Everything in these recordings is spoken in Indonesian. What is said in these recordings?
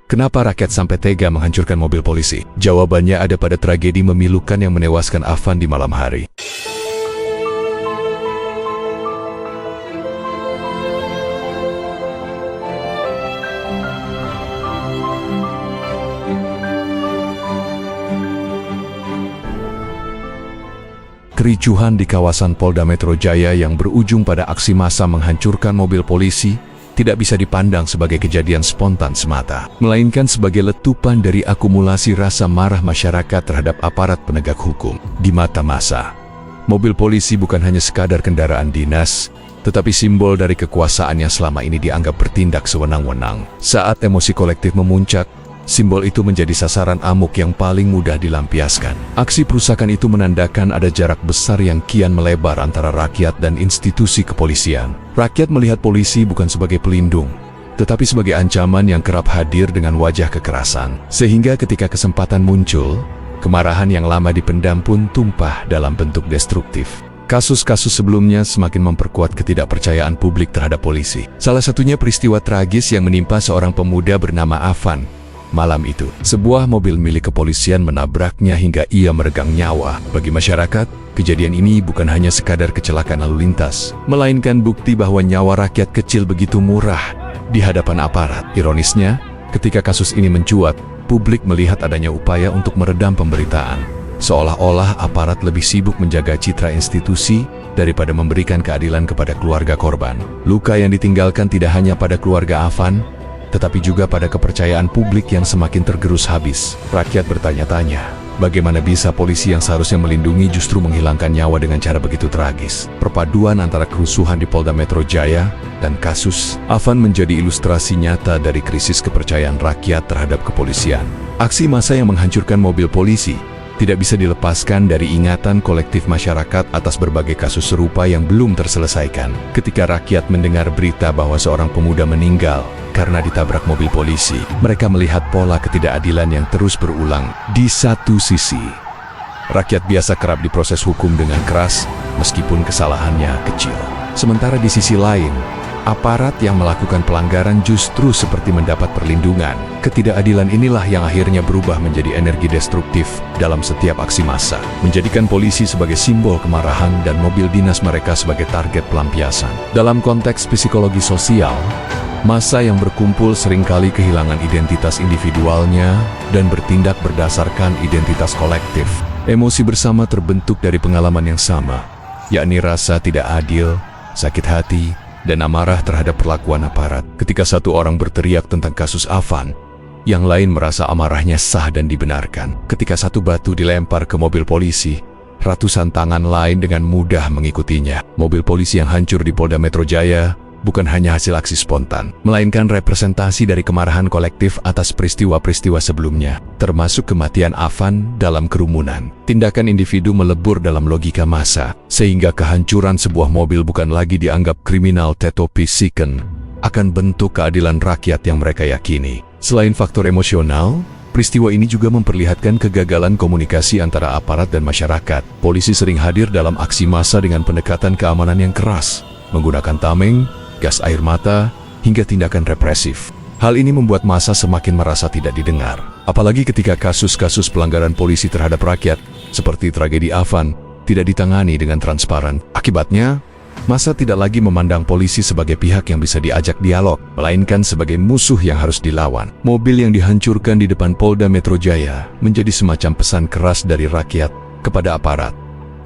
Kenapa rakyat sampai tega menghancurkan mobil polisi? Jawabannya ada pada tragedi memilukan yang menewaskan Afan di malam hari. Kericuhan di kawasan Polda Metro Jaya yang berujung pada aksi massa menghancurkan mobil polisi tidak bisa dipandang sebagai kejadian spontan semata, melainkan sebagai letupan dari akumulasi rasa marah masyarakat terhadap aparat penegak hukum. Di mata massa, mobil polisi bukan hanya sekadar kendaraan dinas, tetapi simbol dari kekuasaan yang selama ini dianggap bertindak sewenang-wenang. Saat emosi kolektif memuncak, simbol itu menjadi sasaran amuk yang paling mudah dilampiaskan. Aksi perusakan itu menandakan ada jarak besar yang kian melebar antara rakyat dan institusi kepolisian. Rakyat melihat polisi bukan sebagai pelindung, tetapi sebagai ancaman yang kerap hadir dengan wajah kekerasan. Sehingga ketika kesempatan muncul, kemarahan yang lama dipendam pun tumpah dalam bentuk destruktif. Kasus-kasus sebelumnya semakin memperkuat ketidakpercayaan publik terhadap polisi. Salah satunya peristiwa tragis yang menimpa seorang pemuda bernama Afan. Malam itu, sebuah mobil milik kepolisian menabraknya hingga ia meregang nyawa. Bagi masyarakat, kejadian ini bukan hanya sekadar kecelakaan lalu lintas, melainkan bukti bahwa nyawa rakyat kecil begitu murah di hadapan aparat. Ironisnya, ketika kasus ini mencuat, publik melihat adanya upaya untuk meredam pemberitaan, seolah-olah aparat lebih sibuk menjaga citra institusi daripada memberikan keadilan kepada keluarga korban. Luka yang ditinggalkan tidak hanya pada keluarga Afan, tetapi juga pada kepercayaan publik yang semakin tergerus habis. Rakyat bertanya-tanya, bagaimana bisa polisi yang seharusnya melindungi justru menghilangkan nyawa dengan cara begitu tragis? Perpaduan antara kerusuhan di Polda Metro Jaya dan kasus Afan menjadi ilustrasi nyata dari krisis kepercayaan rakyat terhadap kepolisian. Aksi massa yang menghancurkan mobil polisi tidak bisa dilepaskan dari ingatan kolektif masyarakat atas berbagai kasus serupa yang belum terselesaikan. Ketika rakyat mendengar berita bahwa seorang pemuda meninggal karena ditabrak mobil polisi, mereka melihat pola ketidakadilan yang terus berulang. Di satu sisi, rakyat biasa kerap diproses hukum dengan keras meskipun kesalahannya kecil. Sementara di sisi lain, aparat yang melakukan pelanggaran justru seperti mendapat perlindungan. Ketidakadilan inilah yang akhirnya berubah menjadi energi destruktif dalam setiap aksi massa, menjadikan polisi sebagai simbol kemarahan dan mobil dinas mereka sebagai target pelampiasan. Dalam konteks psikologi sosial, massa yang berkumpul seringkali kehilangan identitas individualnya dan bertindak berdasarkan identitas kolektif. Emosi bersama terbentuk dari pengalaman yang sama, yakni rasa tidak adil, sakit hati, dan amarah terhadap perlakuan aparat. Ketika satu orang berteriak tentang kasus Afan, yang lain merasa amarahnya sah dan dibenarkan. Ketika satu batu dilempar ke mobil polisi, ratusan tangan lain dengan mudah mengikutinya. Mobil polisi yang hancur di Polda Metro Jaya bukan hanya hasil aksi spontan, melainkan representasi dari kemarahan kolektif atas peristiwa-peristiwa sebelumnya, termasuk kematian Afan dalam kerumunan. Tindakan individu melebur dalam logika massa, sehingga kehancuran sebuah mobil bukan lagi dianggap kriminal tetopisiken, akan bentuk keadilan rakyat yang mereka yakini. Selain faktor emosional, peristiwa ini juga memperlihatkan kegagalan komunikasi antara aparat dan masyarakat. Polisi sering hadir dalam aksi massa dengan pendekatan keamanan yang keras, menggunakan tameng, gas air mata, hingga tindakan represif. Hal ini membuat massa semakin merasa tidak didengar. Apalagi ketika kasus-kasus pelanggaran polisi terhadap rakyat, seperti tragedi Afan, tidak ditangani dengan transparan. Akibatnya, massa tidak lagi memandang polisi sebagai pihak yang bisa diajak dialog, melainkan sebagai musuh yang harus dilawan. Mobil yang dihancurkan di depan Polda Metro Jaya menjadi semacam pesan keras dari rakyat kepada aparat.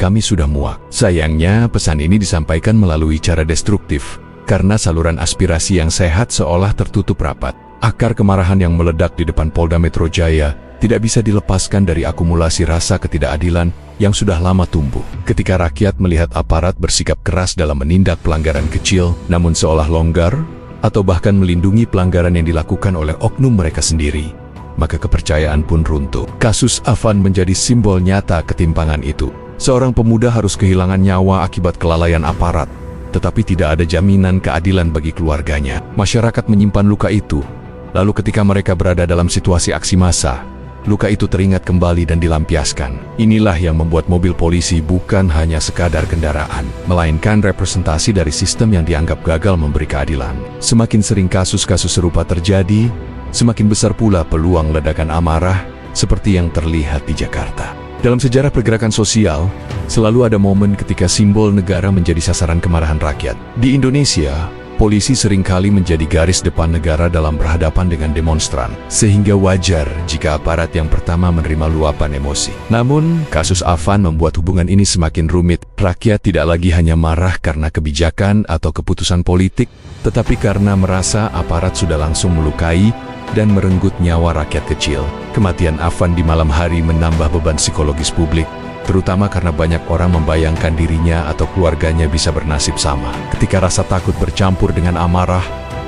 Kami sudah muak. Sayangnya, pesan ini disampaikan melalui cara destruktif, karena saluran aspirasi yang sehat seolah tertutup rapat. Akar kemarahan yang meledak di depan Polda Metro Jaya tidak bisa dilepaskan dari akumulasi rasa ketidakadilan yang sudah lama tumbuh. Ketika rakyat melihat aparat bersikap keras dalam menindak pelanggaran kecil, namun seolah longgar, atau bahkan melindungi pelanggaran yang dilakukan oleh oknum mereka sendiri, maka kepercayaan pun runtuh. Kasus Afan menjadi simbol nyata ketimpangan itu. Seorang pemuda harus kehilangan nyawa akibat kelalaian aparat, tetapi tidak ada jaminan keadilan bagi keluarganya. Masyarakat menyimpan luka itu, lalu ketika mereka berada dalam situasi aksi massa, luka itu teringat kembali dan dilampiaskan. Inilah yang membuat mobil polisi bukan hanya sekadar kendaraan, melainkan representasi dari sistem yang dianggap gagal memberi keadilan. Semakin sering kasus-kasus serupa terjadi, semakin besar pula peluang ledakan amarah seperti yang terlihat di Jakarta. Dalam sejarah pergerakan sosial, selalu ada momen ketika simbol negara menjadi sasaran kemarahan rakyat. Di Indonesia, polisi seringkali menjadi garis depan negara dalam berhadapan dengan demonstran, sehingga wajar jika aparat yang pertama menerima luapan emosi. Namun, kasus Afan membuat hubungan ini semakin rumit. Rakyat tidak lagi hanya marah karena kebijakan atau keputusan politik, tetapi karena merasa aparat sudah langsung melukai dan merenggut nyawa rakyat kecil. Kematian Afan di malam hari menambah beban psikologis publik, terutama karena banyak orang membayangkan dirinya atau keluarganya bisa bernasib sama. Ketika rasa takut bercampur dengan amarah,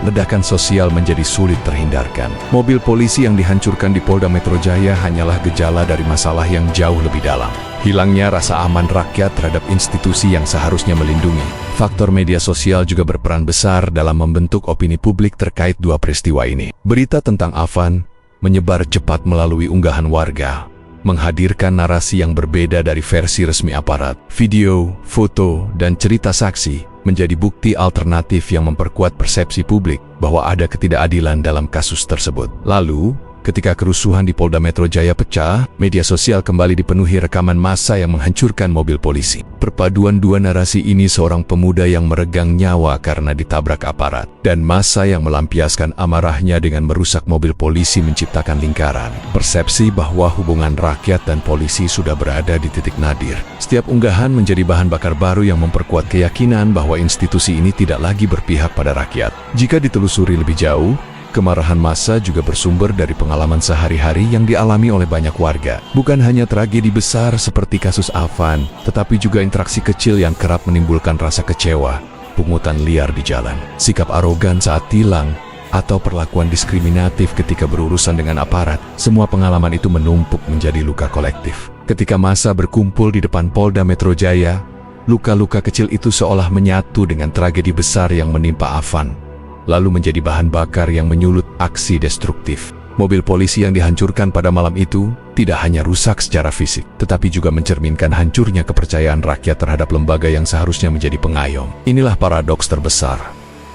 ledakan sosial menjadi sulit terhindarkan. Mobil polisi yang dihancurkan di Polda Metro Jaya hanyalah gejala dari masalah yang jauh lebih dalam. Hilangnya rasa aman rakyat terhadap institusi yang seharusnya melindungi. Faktor media sosial juga berperan besar dalam membentuk opini publik terkait dua peristiwa ini. Berita tentang Afan menyebar cepat melalui unggahan warga, menghadirkan narasi yang berbeda dari versi resmi aparat. Video, foto, dan cerita saksi menjadi bukti alternatif yang memperkuat persepsi publik bahwa ada ketidakadilan dalam kasus tersebut. Lalu, ketika kerusuhan di Polda Metro Jaya pecah, media sosial kembali dipenuhi rekaman massa yang menghancurkan mobil polisi. Perpaduan dua narasi ini, seorang pemuda yang meregang nyawa karena ditabrak aparat, dan massa yang melampiaskan amarahnya dengan merusak mobil polisi, menciptakan lingkaran persepsi bahwa hubungan rakyat dan polisi sudah berada di titik nadir. Setiap unggahan menjadi bahan bakar baru yang memperkuat keyakinan bahwa institusi ini tidak lagi berpihak pada rakyat. Jika ditelusuri lebih jauh, kemarahan massa juga bersumber dari pengalaman sehari-hari yang dialami oleh banyak warga. Bukan hanya tragedi besar seperti kasus Afan, tetapi juga interaksi kecil yang kerap menimbulkan rasa kecewa, pungutan liar di jalan, sikap arogan saat tilang, atau perlakuan diskriminatif ketika berurusan dengan aparat. Semua pengalaman itu menumpuk menjadi luka kolektif. Ketika massa berkumpul di depan Polda Metro Jaya, luka-luka kecil itu seolah menyatu dengan tragedi besar yang menimpa Afan, lalu menjadi bahan bakar yang menyulut aksi destruktif. Mobil polisi yang dihancurkan pada malam itu tidak hanya rusak secara fisik, tetapi juga mencerminkan hancurnya kepercayaan rakyat terhadap lembaga yang seharusnya menjadi pengayom. Inilah paradoks terbesar.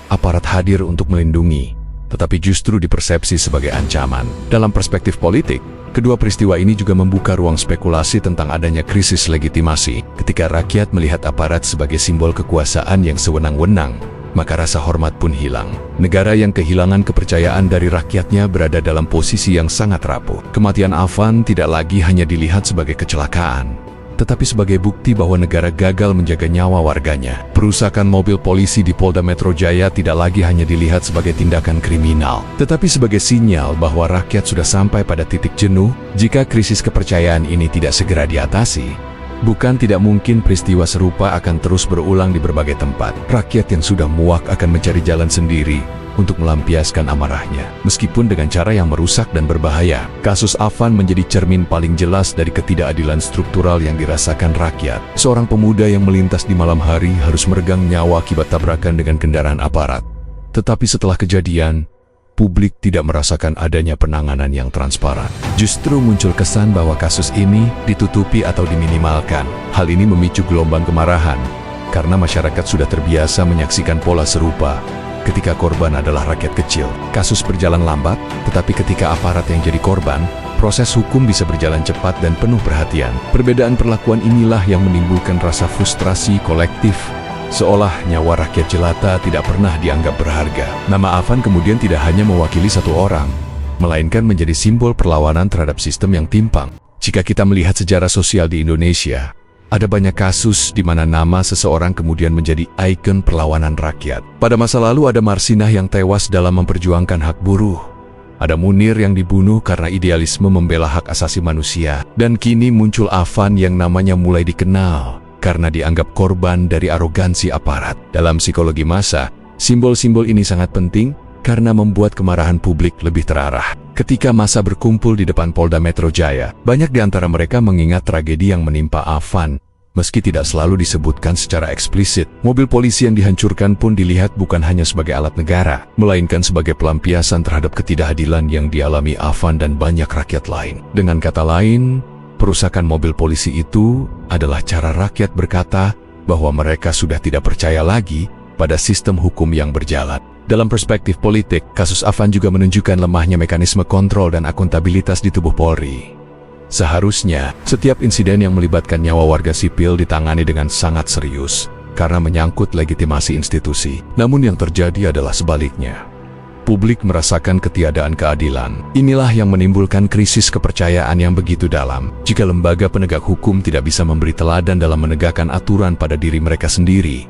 Aparat hadir untuk melindungi, tetapi justru dipersepsi sebagai ancaman. Dalam perspektif politik, kedua peristiwa ini juga membuka ruang spekulasi tentang adanya krisis legitimasi. Ketika rakyat melihat aparat sebagai simbol kekuasaan yang sewenang-wenang, maka rasa hormat pun hilang. Negara yang kehilangan kepercayaan dari rakyatnya berada dalam posisi yang sangat rapuh. Kematian Afan tidak lagi hanya dilihat sebagai kecelakaan, tetapi sebagai bukti bahwa negara gagal menjaga nyawa warganya. Perusakan mobil polisi di Polda Metro Jaya tidak lagi hanya dilihat sebagai tindakan kriminal, tetapi sebagai sinyal bahwa rakyat sudah sampai pada titik jenuh. Jika krisis kepercayaan ini tidak segera diatasi, bukan tidak mungkin peristiwa serupa akan terus berulang di berbagai tempat. Rakyat yang sudah muak akan mencari jalan sendiri untuk melampiaskan amarahnya, meskipun dengan cara yang merusak dan berbahaya. Kasus Afan menjadi cermin paling jelas dari ketidakadilan struktural yang dirasakan rakyat. Seorang pemuda yang melintas di malam hari harus meregang nyawa akibat tabrakan dengan kendaraan aparat. Tetapi setelah kejadian, publik tidak merasakan adanya penanganan yang transparan. Justru muncul kesan bahwa kasus ini ditutupi atau diminimalkan. Hal ini memicu gelombang kemarahan, karena masyarakat sudah terbiasa menyaksikan pola serupa ketika korban adalah rakyat kecil. Kasus berjalan lambat, tetapi ketika aparat yang jadi korban, proses hukum bisa berjalan cepat dan penuh perhatian. Perbedaan perlakuan inilah yang menimbulkan rasa frustrasi kolektif, seolah nyawa rakyat jelata tidak pernah dianggap berharga. Nama Afan kemudian tidak hanya mewakili satu orang, melainkan menjadi simbol perlawanan terhadap sistem yang timpang. Jika kita melihat sejarah sosial di Indonesia, ada banyak kasus di mana nama seseorang kemudian menjadi ikon perlawanan rakyat. Pada masa lalu ada Marsinah yang tewas dalam memperjuangkan hak buruh. Ada Munir yang dibunuh karena idealisme membela hak asasi manusia. Dan kini muncul Afan yang namanya mulai dikenal karena dianggap korban dari arogansi aparat. Dalam psikologi massa, simbol-simbol ini sangat penting karena membuat kemarahan publik lebih terarah. Ketika massa berkumpul di depan Polda Metro Jaya, banyak di antara mereka mengingat tragedi yang menimpa Afan, meski tidak selalu disebutkan secara eksplisit. Mobil polisi yang dihancurkan pun dilihat bukan hanya sebagai alat negara, melainkan sebagai pelampiasan terhadap ketidakadilan yang dialami Afan dan banyak rakyat lain. Dengan kata lain, perusakan mobil polisi itu adalah cara rakyat berkata bahwa mereka sudah tidak percaya lagi pada sistem hukum yang berjalan. Dalam perspektif politik, kasus Afan juga menunjukkan lemahnya mekanisme kontrol dan akuntabilitas di tubuh Polri. Seharusnya, setiap insiden yang melibatkan nyawa warga sipil ditangani dengan sangat serius, karena menyangkut legitimasi institusi. Namun yang terjadi adalah sebaliknya. Publik merasakan ketiadaan keadilan. Inilah yang menimbulkan krisis kepercayaan yang begitu dalam. Jika lembaga penegak hukum tidak bisa memberi teladan dalam menegakkan aturan pada diri mereka sendiri,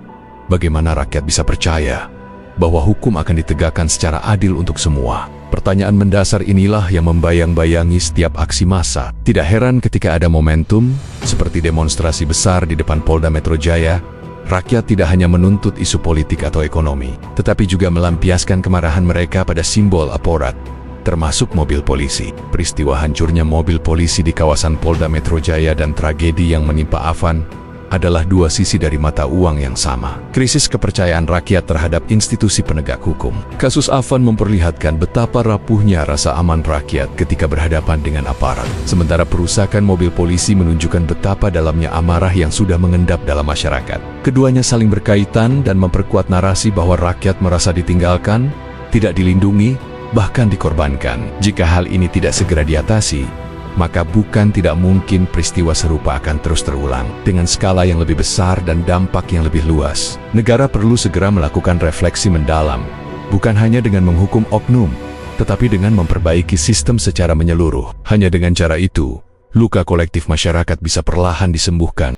bagaimana rakyat bisa percaya bahwa hukum akan ditegakkan secara adil untuk semua? Pertanyaan mendasar inilah yang membayang-bayangi setiap aksi massa. Tidak heran ketika ada momentum, seperti demonstrasi besar di depan Polda Metro Jaya, rakyat tidak hanya menuntut isu politik atau ekonomi, tetapi juga melampiaskan kemarahan mereka pada simbol aparat, termasuk mobil polisi. Peristiwa hancurnya mobil polisi di kawasan Polda Metro Jaya dan tragedi yang menimpa Afan adalah dua sisi dari mata uang yang sama. Krisis kepercayaan rakyat terhadap institusi penegak hukum. Kasus Afan memperlihatkan betapa rapuhnya rasa aman rakyat ketika berhadapan dengan aparat. Sementara perusakan mobil polisi menunjukkan betapa dalamnya amarah yang sudah mengendap dalam masyarakat. Keduanya saling berkaitan dan memperkuat narasi bahwa rakyat merasa ditinggalkan, tidak dilindungi, bahkan dikorbankan. Jika hal ini tidak segera diatasi, maka bukan tidak mungkin peristiwa serupa akan terus terulang dengan skala yang lebih besar dan dampak yang lebih luas. Negara perlu segera melakukan refleksi mendalam, bukan hanya dengan menghukum oknum, tetapi dengan memperbaiki sistem secara menyeluruh. Hanya dengan cara itu, luka kolektif masyarakat bisa perlahan disembuhkan.